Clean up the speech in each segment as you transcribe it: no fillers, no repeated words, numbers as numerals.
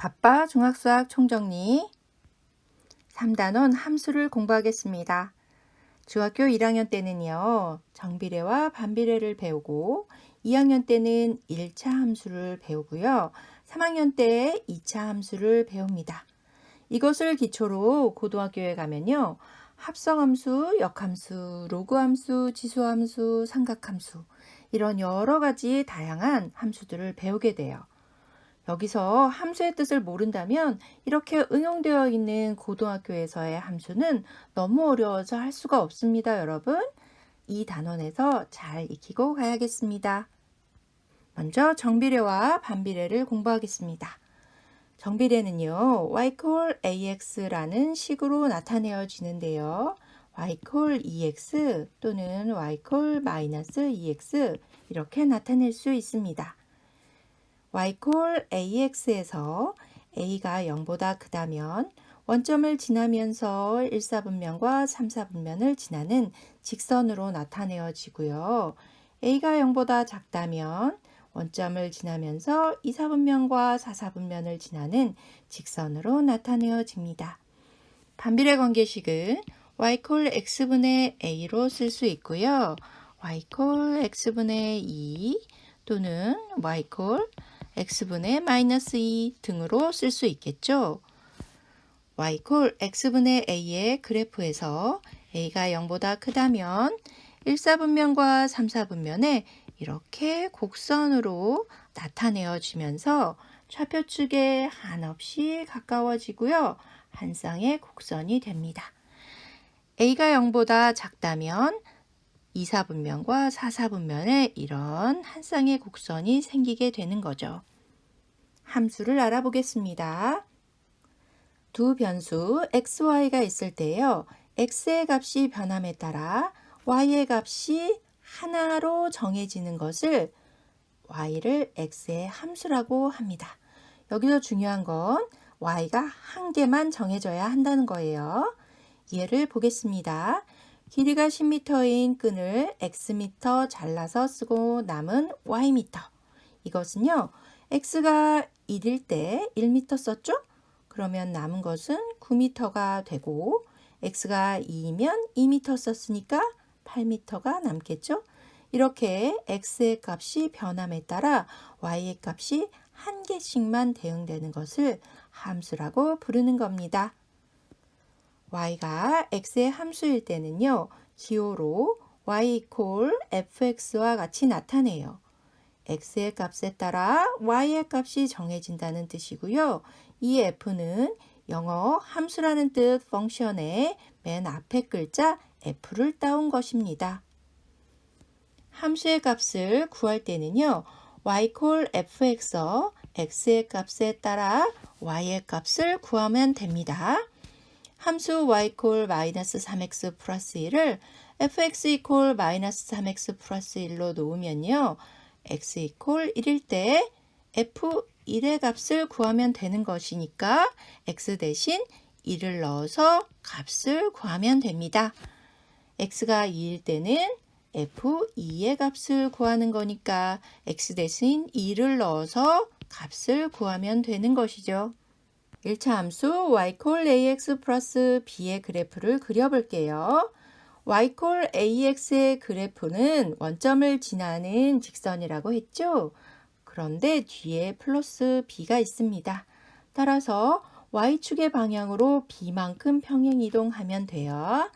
바빠 중학수학 총정리 3단원 함수를 공부하겠습니다. 중학교 1학년 때는요, 정비례와 반비례를 배우고 2학년 때는 1차 함수를 배우고요. 3학년 때 2차 함수를 배웁니다. 이것을 기초로 고등학교에 가면요. 합성함수, 역함수, 로그함수, 지수함수, 삼각함수 이런 여러 가지 다양한 함수들을 배우게 돼요. 여기서 함수의 뜻을 모른다면 이렇게 응용되어 있는 고등학교에서의 함수는 너무 어려워서 할 수가 없습니다, 여러분. 이 단원에서 잘 익히고 가야겠습니다. 먼저 정비례와 반비례를 공부하겠습니다. 정비례는요, y ax라는 식으로 나타내어지는데요. y ex 또는 y ex 이렇게 나타낼 수 있습니다. y ax에서 a가 0보다 크다면 원점을 지나면서 1, 4분면과 3, 4분면을 지나는 직선으로 나타내어지고요. a가 0보다 작다면 원점을 지나면서 2, 4분면과 4, 4분면을 지나는 직선으로 나타내어집니다. 반비례 관계식은 y x분의 a로 쓸 수 있고요. y x분의 2 또는 y x분의 마이너스 2 등으로 쓸 수 있겠죠. y x분의 a의 그래프에서 a가 0보다 크다면 1, 4분면과 3, 4분면에 이렇게 곡선으로 나타내어지면서 좌표축에 한없이 가까워지고요. 한 쌍의 곡선이 됩니다. a가 0보다 작다면 2, 4분면과 4, 4분면에 이런 한 쌍의 곡선이 생기게 되는 거죠. 함수를 알아보겠습니다. 두 변수 xy가 있을 때요. x의 값이 변함에 따라 y의 값이 하나로 정해지는 것을 y를 x의 함수라고 합니다. 여기서 중요한 건 y가 한 개만 정해져야 한다는 거예요. 예를 보겠습니다. 길이가 10m인 끈을 xm 잘라서 쓰고 남은 ym. 이것은요. x가 1일 때 1m 썼죠? 그러면 남은 것은 9m가 되고 x가 2이면 2m 썼으니까 8m가 남겠죠? 이렇게 x의 값이 변함에 따라 y의 값이 한 개씩만 대응되는 것을 함수라고 부르는 겁니다. y가 x의 함수일 때는요. 기호로 y fx와 같이 나타내요. x의 값에 따라 y의 값이 정해진다는 뜻이고요. 이 f는 영어 함수라는 뜻 펑션의 맨 앞에 글자 f를 따온 것입니다. 함수의 값을 구할 때는요. y fx x의 값에 따라 y의 값을 구하면 됩니다. 함수 y 마이너스 3x 플러스 1을 fx 이퀄 마이너스 3x 플러스 1로 놓으면요. x 이퀄 1일 때 f1의 값을 구하면 되는 것이니까 x 대신 1을 넣어서 값을 구하면 됩니다. x가 2일 때는 f2의 값을 구하는 거니까 x 대신 2를 넣어서 값을 구하면 되는 것이죠. 1차 함수 y ax 플러스 b의 그래프를 그려볼게요. y ax의 그래프는 원점을 지나는 직선이라고 했죠? 그런데 뒤에 플러스 b가 있습니다. 따라서 y축의 방향으로 b만큼 평행 이동하면 돼요.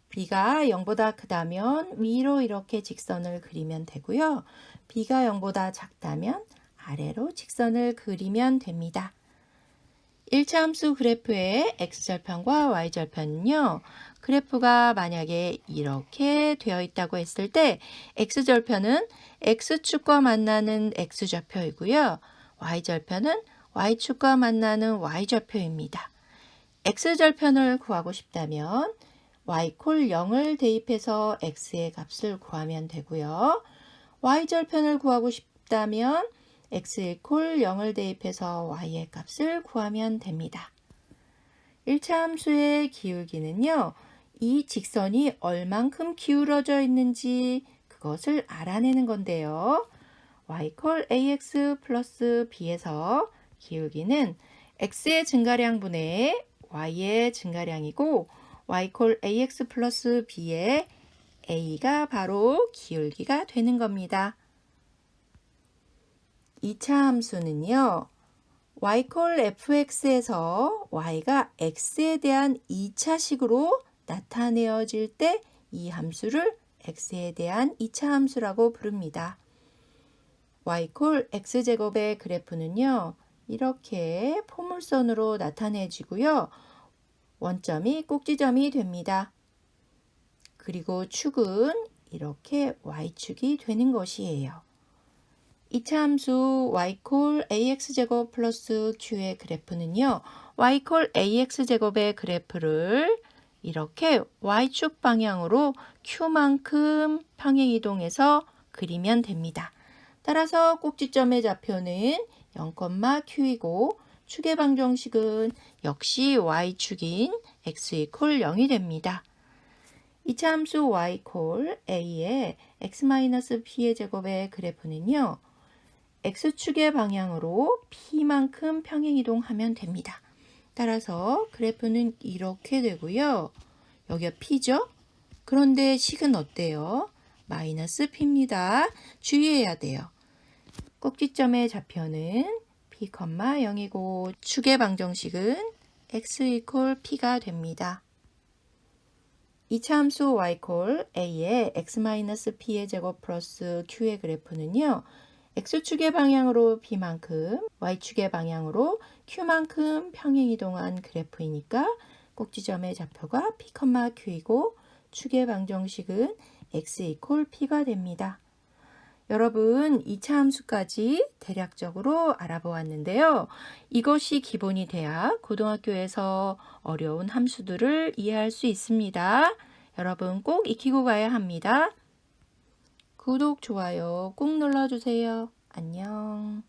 b가 0보다 크다면 위로 이렇게 직선을 그리면 되고요. b가 0보다 작다면 아래로 직선을 그리면 됩니다. 1차 함수 그래프의 x절편과 y절편은요. 그래프가 만약에 이렇게 되어 있다고 했을 때 x절편은 x축과 만나는 x좌표이고요. y절편은 y축과 만나는 y좌표입니다. x절편을 구하고 싶다면 y 콜 0을 대입해서 x의 값을 구하면 되고요. y절편을 구하고 싶다면 x 이퀄 0을 대입해서 y의 값을 구하면 됩니다. 1차 함수의 기울기는요. 이 직선이 얼만큼 기울어져 있는지 그것을 알아내는 건데요. y ax 플러스 b에서 기울기는 x의 증가량분의 y의 증가량이고 y 콜 ax 플러스 b의 a가 바로 기울기가 되는 겁니다. 2차 함수는요. y 콜 fx에서 y가 x에 대한 2차식으로 나타내어질 때 이 함수를 x에 대한 2차 함수라고 부릅니다. y 콜 x제곱의 그래프는요. 이렇게 포물선으로 나타내지고요. 원점이 꼭지점이 됩니다. 그리고 축은 이렇게 y축이 되는 것이에요. 2차 함수 y 콜 ax제곱 플러스 q의 그래프는요. y 콜 ax제곱의 그래프를 이렇게 y축 방향으로 q만큼 평행이동해서 그리면 됩니다. 따라서 꼭지점의 좌표는 0,q이고 축의 방정식은 역시 y축인 x 이퀄 0이 됩니다. 2차 함수 y 콜 a의 x-p의 제곱의 그래프는요. x축의 방향으로 p만큼 평행이동하면 됩니다. 따라서 그래프는 이렇게 되고요. 여기가 p죠? 그런데 식은 어때요? 마이너스 p입니다. 주의해야 돼요. 꼭지점의 좌표는 p, 0이고 축의 방정식은 x 이퀄 p가 됩니다. 2차 함수 y 콜 a의 x-p의 제곱 플러스 q의 그래프는요. x축의 방향으로 b만큼 y축의 방향으로 q만큼 평행이동한 그래프이니까 꼭지점의 좌표가 p, q이고 축의 방정식은 x 이퀄 p가 됩니다. 여러분 2차 함수까지 대략적으로 알아보았는데요. 이것이 기본이 돼야 고등학교에서 어려운 함수들을 이해할 수 있습니다. 여러분 꼭 익히고 가야 합니다. 구독, 좋아요 꼭 눌러주세요. 안녕.